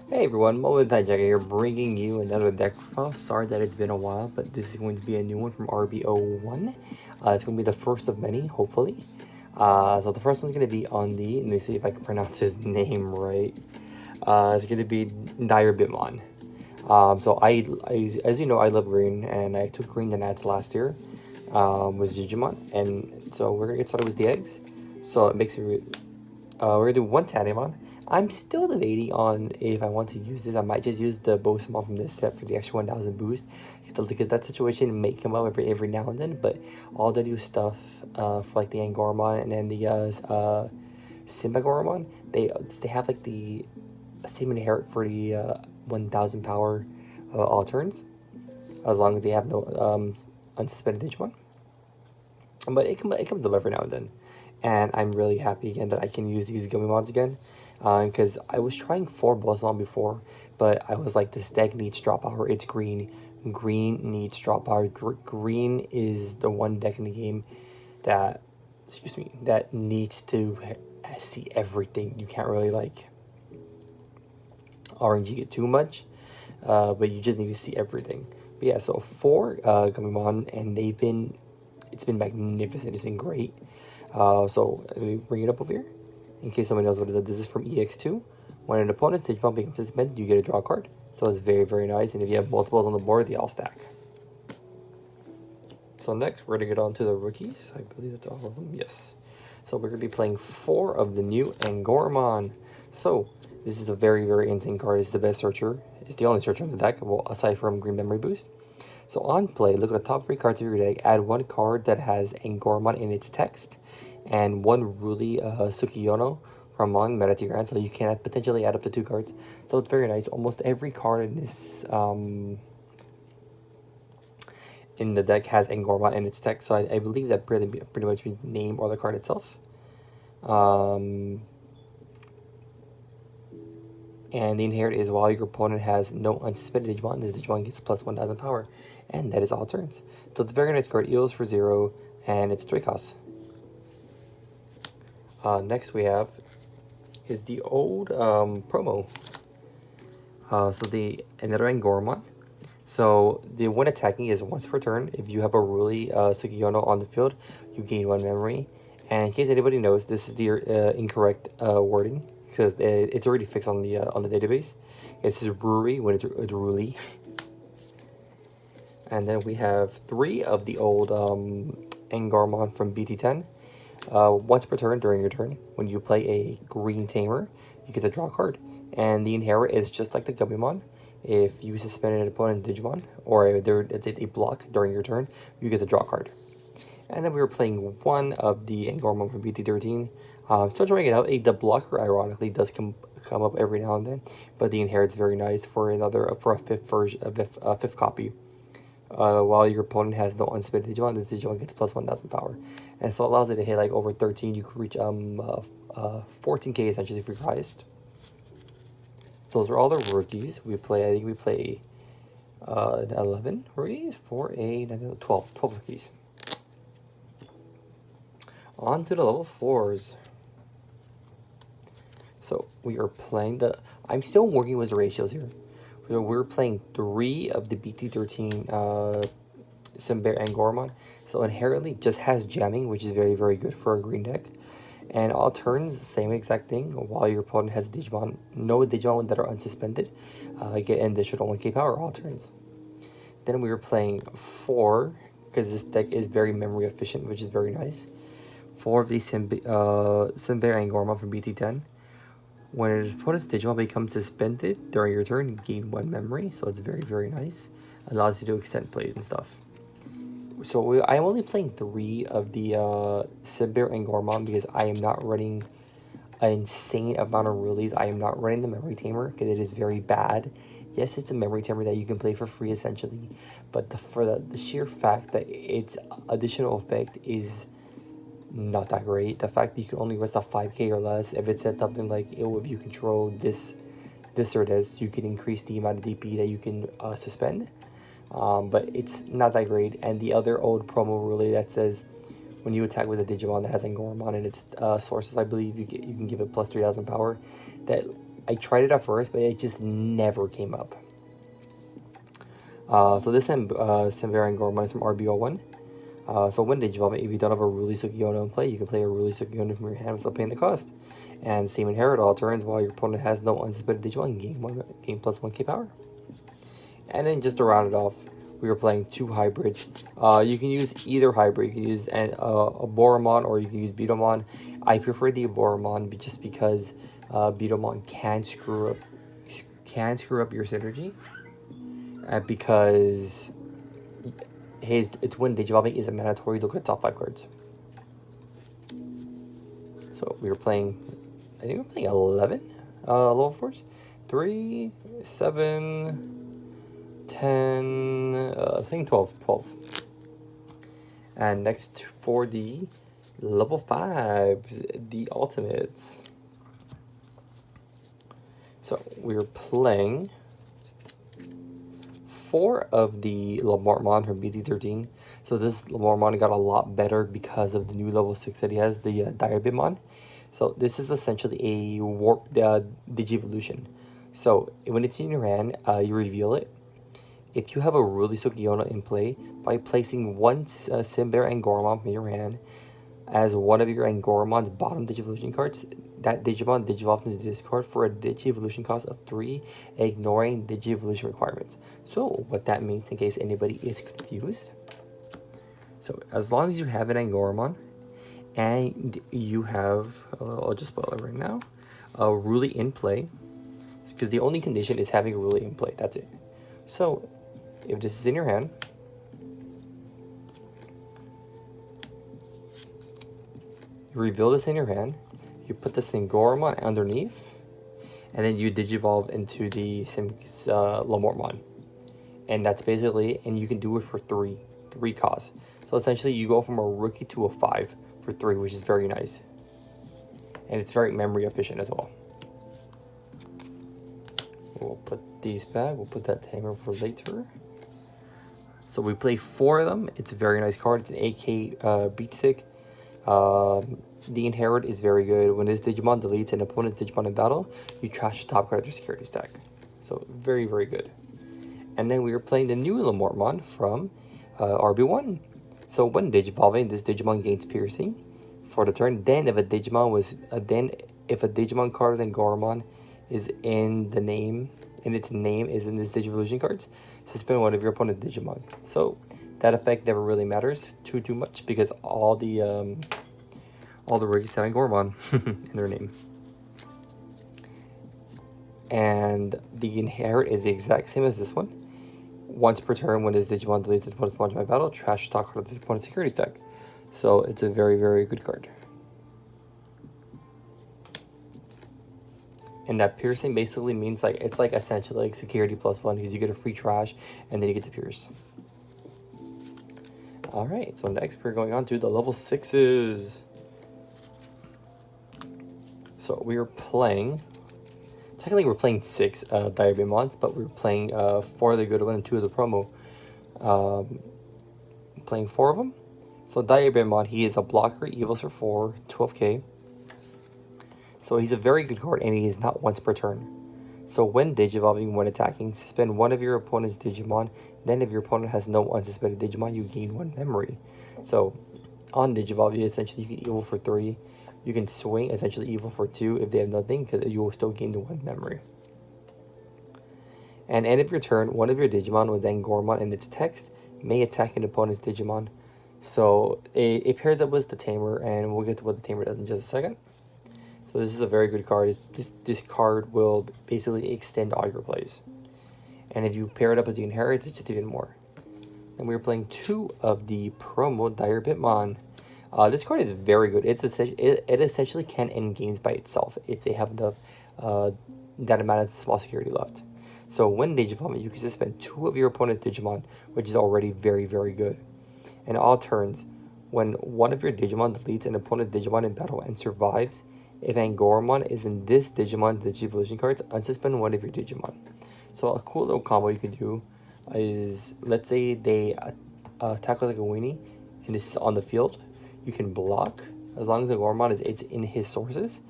Hey everyone, momentaijankguy here, bringing you another deck profile. Sorry that it's been a while, but this is going to be a new one from RB01. It's going to be the first of many, hopefully. So the first one's going to be on the, let me see if I can pronounce his name right. It's going to be Diarbbitmon. As you know, I love green, and I took green to Nats last year with Digimon, and so we're going to get started with the eggs. So it makes it, we're going to do one Tandemon. I'm still debating on if I want to use this. I might just use the Bosamon from this set for the extra 1000 boost, because that situation may come up every now and then. But all the new stuff for like the Angormon and then the Simbagormon, they have like the same inherit for the 1000 power all turns, as long as they have no unsuspended Digimon. But it comes up every now and then, and I'm really happy again that I can use these Gummy mods again. Because I was trying 4 Bosamon before, but I was like, this deck needs drop power. It's green. Green needs drop power. Green is the one deck in the game that, that needs to see everything. You can't really like RNG it too much, but you just need to see everything. But yeah, so 4 Gummymon, and it's been magnificent. It's been great. So let me bring it up over here. In case somebody knows what it is, this is from EX2. When an opponent's Digimon becomes suspended, you get a draw card. So it's very, very nice. And if you have multiples on the board, they all stack. So next, we're going to get on to the rookies. I believe that's all of them. Yes. So we're going to be playing 4 of the new Angormon. So this is a very, very insane card. It's the best searcher. It's the only searcher in the deck, well, aside from Green Memory Boost. So on play, look at the top 3 cards of your deck. Add 1 card that has Angormon in its text, and 1 Ruli Sukiyono from Mon Meta to your hand, so you can potentially add up to 2 cards. So it's very nice. Almost every card in this in the deck has Angormon in its text, so I believe that pretty much means the name or the card itself. And the inherit is while your opponent has no unsuspended Digimon, this Digimon gets plus 1000 power, and that is all turns. So it's a very nice card. Eels for 0, and it's 3 costs. Next we have is the old promo. So another Angormon. So the one attacking is once per turn. If you have a Ruli Sukiyono on the field, you gain 1 memory. And in case anybody knows, this is the incorrect wording, because it's already fixed on the database. It says Ruri when it's Ruli. And then we have 3 of the old Angormon from BT10. Once per turn during your turn, when you play a green tamer, you get to draw a card. And the inherit is just like the Gummymon. If you suspend an opponent Digimon, or they block during your turn, you get to draw a card. And then we were playing 1 of the Angormon from BT13. So trying it out, the blocker ironically does come up every now and then, but the inherit's very nice for a 5th version, a 5th copy. While your opponent has no unsuspended Digimon, this Digimon gets plus 1000 power. And so it allows it to hit like over 13. You can reach 14k essentially for your highest. Those are all the rookies. I think we play 11 rookies for a 12 rookies. On to the level 4s. So we are playing I'm still working with the ratios here. So we're playing 3 of the BT13 Simbear Angormon. So inherently just has jamming, which is very, very good for a green deck. And all turns, same exact thing. While your opponent has Digimon, no Digimon that are unsuspended, get an additional 1k power all turns. Then we were playing 4, because this deck is very memory efficient, which is very nice. 4 of the Simbear Angormon from BT10. When an opponent's Digimon becomes suspended during your turn, you gain 1 memory, so it's very, very nice. Allows you to extend plays and stuff. So I'm only playing 3 of the Simbear Angormon because I am not running an insane amount of release. I am not running the Memory Tamer because it is very bad. Yes, it's a Memory Tamer that you can play for free essentially, but for the sheer fact that its additional effect is not that great. The fact that you can only rest off 5k or less. If it said something like, if you control this or this, you can increase the amount of DP that you can suspend. But it's not that great. And the other old promo really that says when you attack with a Digimon that has Angormon in its sources, I believe you can give it plus 3000 power. That I tried it at first, but it just never came up. So this time, Sembera Gormon is from RBO1. So when Digivolving, if you don't have a Ruli Sukiyona in play, you can play a Ruli Sukiyona from your hand without paying the cost. And same inherit all turns while your opponent has no unsuspended Digimon, gain plus 1k power. And then just to round it off, we were playing 2 hybrids. You can use either hybrid. You can use a Boromon or you can use Beatomon. I prefer the Boromon just because Beatomon can screw up your synergy. Because its when Digivolving is a mandatory look at the top 5 cards. So we were playing, I think we were playing 11 level 4s. 3, 7, 10, I think 12. And next for the level 5s, the ultimates. So we were playing 4 of the Diarbbitmon from BT13. So this Diarbbitmon got a lot better because of the new level 6 that he has, the Diarbbitmon. So this is essentially a warp Digivolution. So when it's in your hand, you reveal it. If you have a Ruli Sukiyona in play, by placing one Sembera Angormon from your hand as one of your Angormon's bottom Digivolution cards, that Digimon digivolves into discard for a Digivolution cost of 3, ignoring Digivolution requirements. So what that means, in case anybody is confused, so as long as you have an Angormon and you have, I'll just spoil it right now, a Ruli in play, because the only condition is having a Ruli in play. That's it. So if this is in your hand, you reveal this in your hand, you put the Singormon underneath, and then you Digivolve into the Diarbbitmon. And that's basically, and you can do it for 3 costs. So essentially you go from a rookie to a 5 for 3, which is very nice. And it's very memory efficient as well. We'll put these back, we'll put that tamer for later. So we play 4 of them. It's a very nice card. It's an AK beat stick. The inherit is very good. When this Digimon deletes an opponent's Digimon in battle, you trash the top card of their security stack. So very, very good. And then we were playing the new Diarbbitmon from RB1. So when Digivolving, this Digimon gains piercing for the turn. Then if a Digimon card and Gormon is in the name, and its name is in this Digivolution cards, suspend one of your opponent's Digimon. So that effect never really matters too much because all the rookies have Gormon in their name. And the inherit is the exact same as this one. Once per turn, when this Digimon deletes its opponent's Digimon in battle, trash stock card of the opponent's security stack. So it's a very, very good card. And that piercing basically means like it's like essentially like security +1 because you get a free trash and then you get to pierce. Alright, so next we're going on to the level 6s. So we were playing, technically we're playing 6 Diarbbitmons, but we were playing 4 of the good one and 2 of the promo. Playing 4 of them. So Diarbbitmon, he is a blocker, evils for 4, 12k. So he's a very good card and he is not once per turn. So when Digivolving, when attacking, suspend one of your opponent's Digimon. Then if your opponent has no unsuspended Digimon, you gain 1 memory. So on Digivolve, essentially you can evil for 3. You can swing, essentially evil for 2 if they have nothing, because you will still gain the 1 memory. And end of your turn, one of your Digimon with Angormon in its text may attack an opponent's Digimon. So it pairs up with the Tamer, and we'll get to what the Tamer does in just a second. So this is a very good card. This card will basically extend all your plays. And if you pair it up with the Inherit, it's just even more. And we're playing 2 of the promo Diarbbitmon. This card is very good. It essentially can end games by itself if they have enough that amount of small security left. So when Digivolving, you can suspend 2 of your opponent's Digimon, which is already very, very good. And all turns, when one of your Digimon deletes an opponent's Digimon in battle and survives, if Angormon is in this Digimon Digivolution cards, unsuspend one of your Digimon. So a cool little combo you could do is, let's say they attack like a weenie and this is on the field. You can block, as long as the Angormon is in his sources,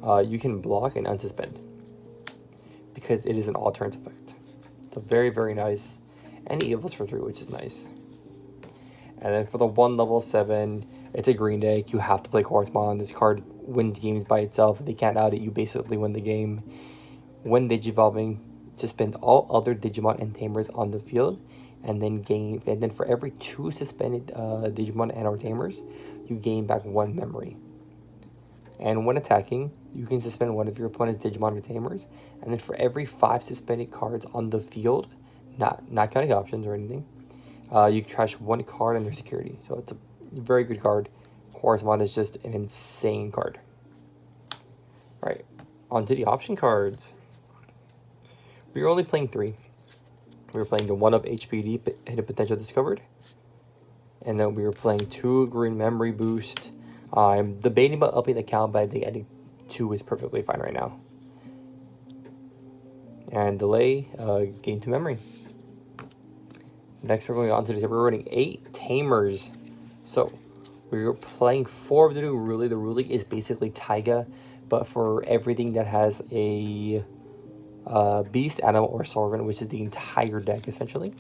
you can block and unsuspend. because it is an all turns effect. So very, very nice. And it evolves for 3, which is nice. And then for the 1 level 7, it's a green deck. You have to play Correspond. This card wins games by itself. If they can't out it, you basically win the game. When Digivolving, suspend all other Digimon and Tamers on the field, and then for every 2 suspended Digimon and or Tamers, you gain back 1 memory. And when attacking, you can suspend one of your opponent's Digimon or Tamers, and then for every 5 suspended cards on the field, not counting options or anything, you trash 1 card and their security. So it's a very good card. Correspond is just an insane card. All right, on to the option cards. We were only playing 3. We were playing the 1-up HPD, Hidden Potential Discovered. And then we were playing 2 Green Memory Boost. I'm debating about upping the count, but I think 2 is perfectly fine right now. And delay, gain 2 memory. Next, we're going on to we're running 8 Tamers. So, we were playing 4 of the new Ruli. The Ruli is basically Taiga, but for everything that has a beast, animal, or sovereign, which is the entire deck essentially,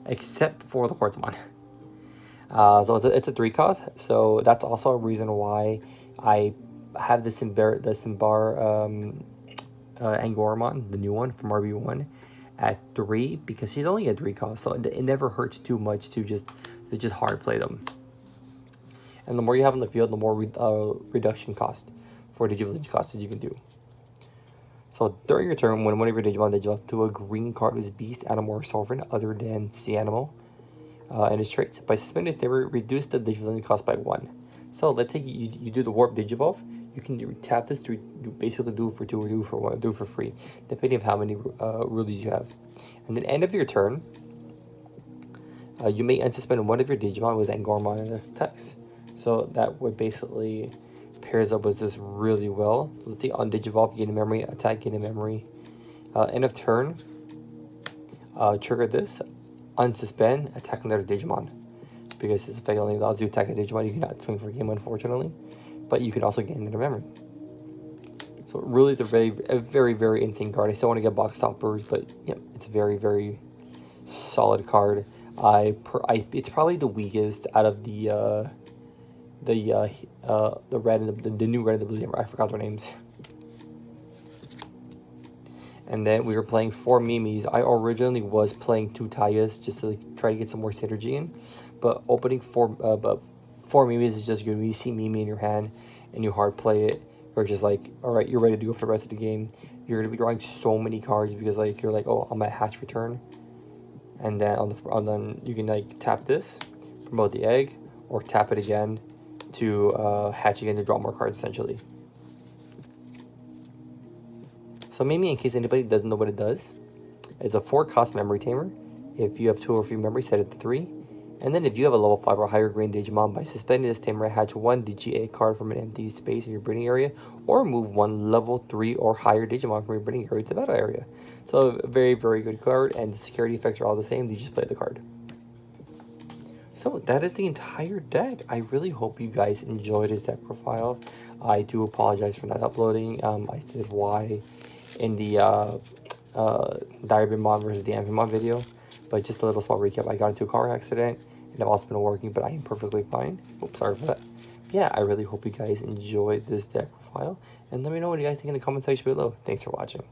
except for the Quartzmon. So it's a 3 cost. So that's also a reason why I have the Simbar Angoramon, the new one from RB1, at 3, because she's only a 3 cost. So it never hurts too much to just hard play them. And the more you have on the field, the more reduction cost for Digivolving costs you can do. So during your turn, when one of your Digimon digivolves to a green card with beast, animal, or sovereign other than sea animal and its traits, by suspending this, they reduce the Digivolving cost by 1. So let's say you do the warp Digivolve, you can tap this to basically do it for 2 or do it for 1, do it for free, depending on how many Rulies you have. And then end of your turn, you may unsuspend one of your Digimon with Angoramon and its text. So that would basically pairs up with this really well. So let's see, on Digivolve, gain a memory, attack, gain a memory. End of turn, trigger this, unsuspend, attack another Digimon. Because this effect only allows you to attack a Digimon. You cannot swing for game, unfortunately. But you can also gain another memory. So it really is a very, very insane card. I still want to get box toppers, but yeah, it's a very, very solid card. It's probably the weakest out of the red and the new red and the blue. I forgot their names. And then we were playing 4 Mimis. I originally was playing 2 Tayas just to try to get some more synergy in, but opening 4 Mimis is just good. When you see Mimi in your hand and you hard play it, you're just like, all right, you're ready to go for the rest of the game. You're gonna be drawing so many cards because like you're like, oh, I'm at hatch return, and then then you can like tap this, promote the egg, or tap it again to hatch again to draw more cards essentially. So maybe in case anybody doesn't know what it does, it's a 4 cost memory tamer. If you have 2 or 3 memory, set it to 3. And then if you have a level 5 or higher green Digimon, by suspending this tamer, hatch 1 DGA card from an empty space in your breeding area, or move 1 level 3 or higher Digimon from your breeding area to the battle area. So a very, very good card, and the security effects are all the same. You just play the card. So that is the entire deck. I really hope you guys enjoyed this deck profile. I do apologize for not uploading. I said why in the Diarbbitmon versus the Amphimmon video, but just a little small recap. I got into a car accident, and I've also been working, but I am perfectly fine. Oops, sorry for that. Yeah, I really hope you guys enjoyed this deck profile, and let me know what you guys think in the comment section below. Thanks for watching.